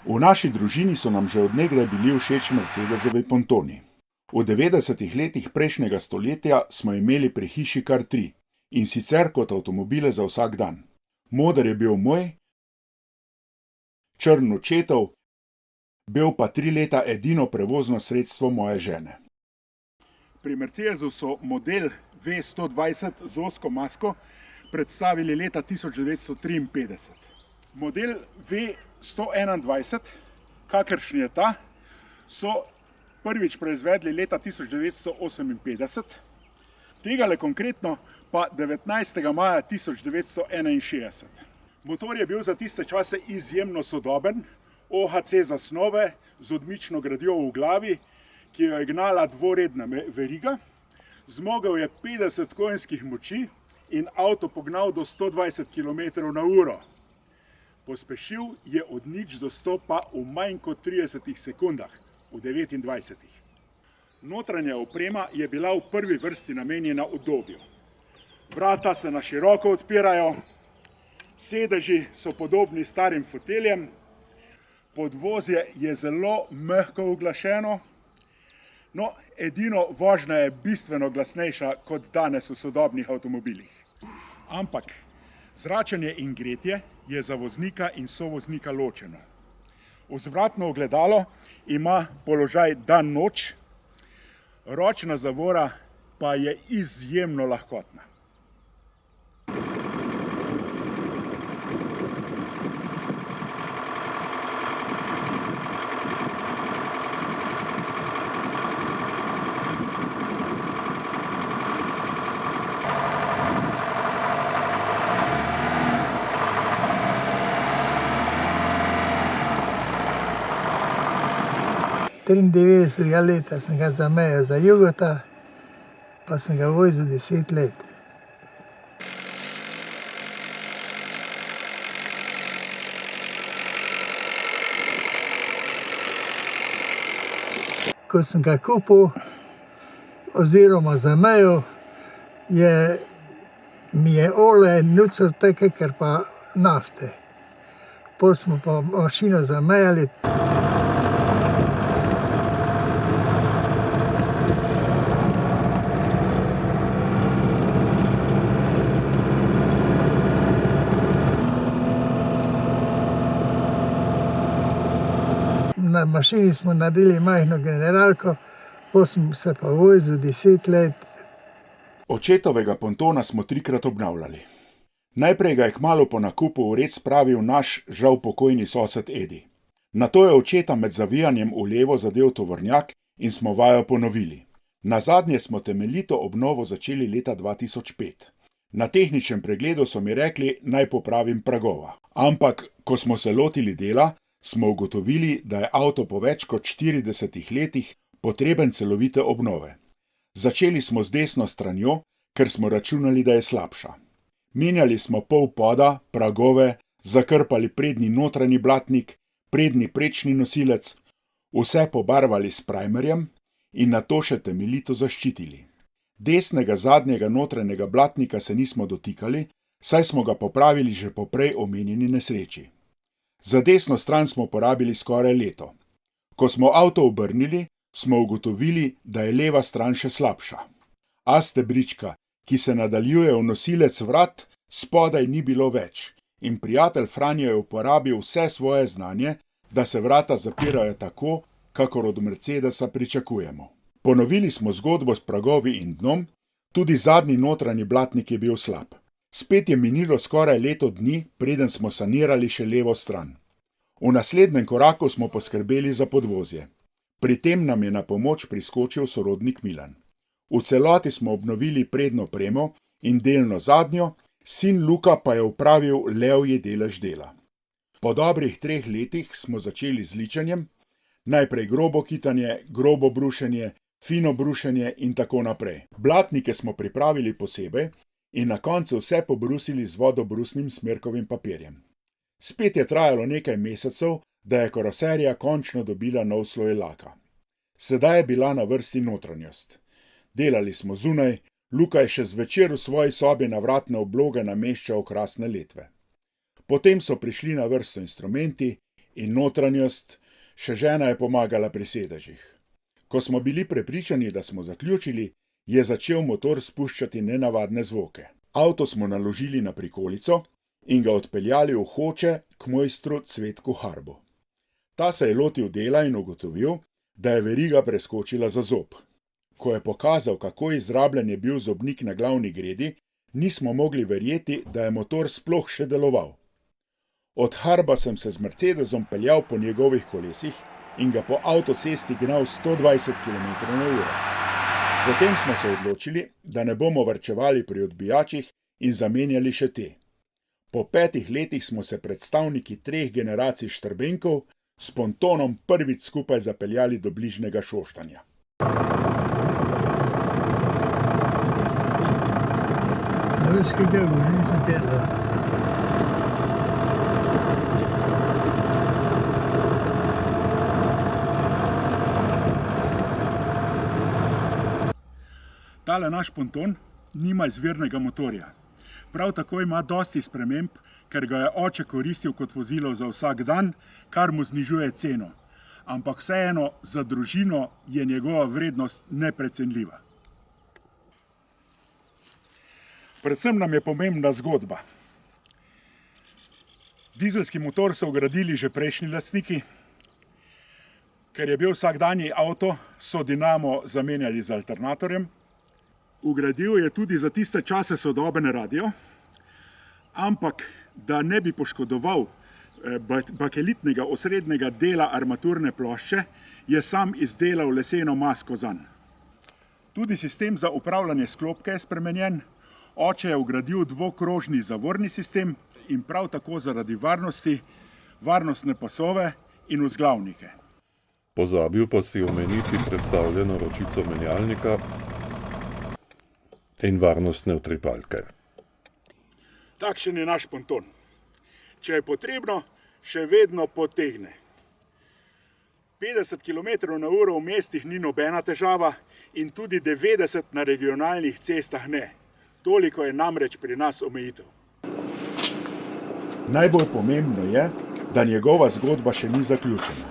V naši družini so nam že od nekdaj bili všeč Mercedesovi pontoni. V 90-ih letih prejšnjega stoletja smo imeli pri hiši kar 3, in sicer kot avtomobile za vsak dan. Moder je bil moj, črn očetov, bil pa 3 leta edino prevozno sredstvo moje žene. Pri Mercedesu so model V120 z ozko masko predstavili leta 1953. Model V121, kakršen je ta, so prvič proizvedli leta 1958, tegale konkretno pa 19. maja 1961. Motor je bil za tiste čase izjemno sodoben, OHC zasnove z odmično gradjo v glavi, ki jo je gnala dvoredna veriga, zmogel je 50 konjskih moči in avto pognal do 120 km/h. Pospešil je od 0 do 100 pa v manj kot 30 sekundah, v 29. Notranja oprema je bila v prvi vrsti namenjena udobju. Vrata se na široko odpirajo, sedeži so podobni starim foteljem, podvozje je zelo mehko uglašeno, no, edino vožnja je bistveno glasnejša kot danes v sodobnih avtomobilih. Ampak zračenje in gretje je za voznika in sovoznika ločeno. Vzvratno ogledalo ima položaj dan-noč, ročna zavora pa je izjemno lahkotna. Leta sem ga zamejal za Jugota, pa sem ga vozil 10 let. Ko sem ga kupil oziroma zamejal, mi je olje nucalo tako, ker pa nafte. Potem smo pa mašino zamejali. Na mašini smo naredili majhno generalko, potem sem se pa vozil 10 let. Očetovega pontona smo 3-krat obnavljali. Najprej ga je kmalu po nakupu v red spravil naš žal pokojni sosed Edi. Nato je očeta med zavijanjem v levo zadel tovornjak in smo vajo ponovili. Nazadnje smo temeljito obnovo začeli leta 2005. Na tehničnem pregledu so mi rekli, naj popravim pragova. Ampak, ko smo se lotili dela, smo ugotovili, da je avto po več kot 40 letih potreben celovite obnove. Začeli smo z desno stranjo, ker smo računali, da je slabša. Menjali smo pol poda, pragove, zakrpali prednji notranji blatnik, prednji prečni nosilec, vse pobarvali s primerjem in nato še temeljito zaščitili. Desnega zadnjega notranjega blatnika se nismo dotikali, saj smo ga popravili že po prej omenjeni nesreči. Za desno stran smo porabili skoraj leto. Ko smo avto obrnili, smo ugotovili, da je leva stran še slabša. A stebrička, ki se nadaljuje v nosilec vrat, spodaj ni bilo več in prijatelj Franjo je uporabil vse svoje znanje, da se vrata zapirajo tako, kakor od Mercedesa pričakujemo. Ponovili smo zgodbo s pragovi in dnom, tudi zadnji notranji blatnik je bil slab. Spet je minilo skoraj leto dni, preden smo sanirali še levo stran. V naslednjem koraku smo poskrbeli za podvozje. Pri tem nam je na pomoč priskočil sorodnik Milan. V celoti smo obnovili prednjo premo in delno zadnjo, sin Luka pa je opravil levji delež dela. Po dobrih 3 letih smo začeli z ličenjem, najprej grobo kitanje, grobo brušenje, fino brušenje in tako naprej. Blatnike smo pripravili posebej in na koncu vse pobrusili z vodobrusnim smerkovim papirjem. Spet je trajalo nekaj mesecev, da je karoserija končno dobila nov sloj laka. Sedaj je bila na vrsti notranjost. Delali smo zunaj, Luka je še zvečer v svoji sobi na vratne obloge nameščal okrasne letve. Potem so prišli na vrsto instrumenti in notranjost, še žena je pomagala pri sedežih. Ko smo bili prepričani, da smo zaključili, je začel motor spuščati nenavadne zvoke. Avto smo naložili na prikolico in ga odpeljali v Hoče k mojstru Cvetku Harbu. Ta se je lotil dela in ugotovil, da je veriga preskočila za zob. Ko je pokazal, kako izrabljen je bil zobnik na glavni gredi, nismo mogli verjeti, da je motor sploh še deloval. Od Harba sem se z Mercedesom peljal po njegovih kolesih in ga po avtocesti gnal 120 km/h. Potem smo se odločili, da ne bomo varčevali pri odbijačih in zamenjali še te. Po 5 letih smo se predstavniki 3 generacij Štrbenkov s pontonom prvič skupaj zapeljali do bližnjega Šoštanja. Ruski del, nisem peljal. Tale naš ponton nima izvirnega motorja. Prav tako ima dosti sprememb, ker ga je oče koristil kot vozilo za vsak dan, kar mu znižuje ceno. Ampak vseeno za družino je njegova vrednost neprecenljiva. Predvsem nam je pomembna zgodba. Dizelski motor so vgradili že prejšnji lastniki. Ker je bil vsakdanji avto, so dinamo zamenjali z alternatorjem. Vgradil je tudi za tiste čase sodoben radio, ampak da ne bi poškodoval bakelitnega osrednjega dela armaturne plošče, je sam izdelal leseno masko zanj. Tudi sistem za upravljanje sklopke je spremenjen. Oče je vgradil dvokrožni zavorni sistem in prav tako zaradi varnosti varnostne pasove in vzglavnike. Pozabil pa si omeniti prestavljeno ročico menjalnika in varnostne utripalke. Takšen je naš ponton. Če je potrebno, še vedno potegne. 50 km/h v mestih ni nobena težava in tudi 90 na regionalnih cestah ne. Toliko je namreč pri nas omejitev. Najbolj pomembno je, da njegova zgodba še ni zaključena.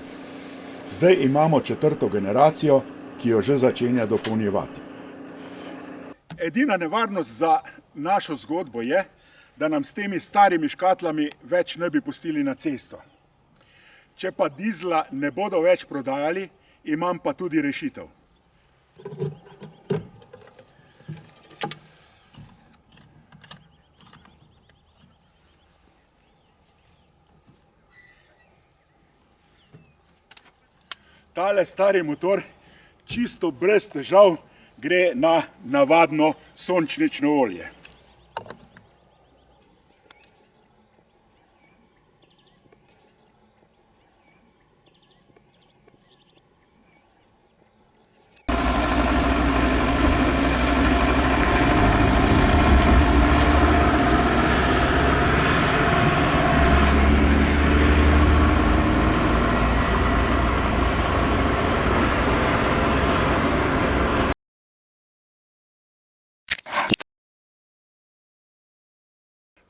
Zdaj imamo 4. generacijo, ki jo že začenja dopolnjevati. Edina nevarnost za našo zgodbo je, da nam s temi starimi škatlami več ne bi pustili na cesto. Če pa dizla ne bodo več prodajali, imam pa tudi rešitev. Tale stari motor čisto brez težav gre na navadno sončnično olje.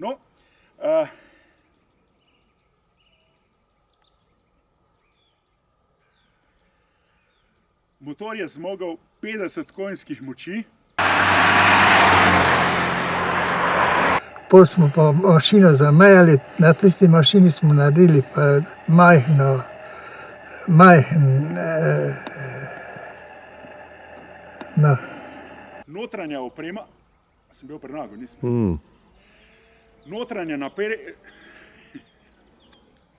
No, motor je zmogel 50 konjskih moči. Potem smo pa mašino zamejali, na tisti mašini smo naredili pa Notranja oprema, sem bil pri Nagu, nisem. Notranja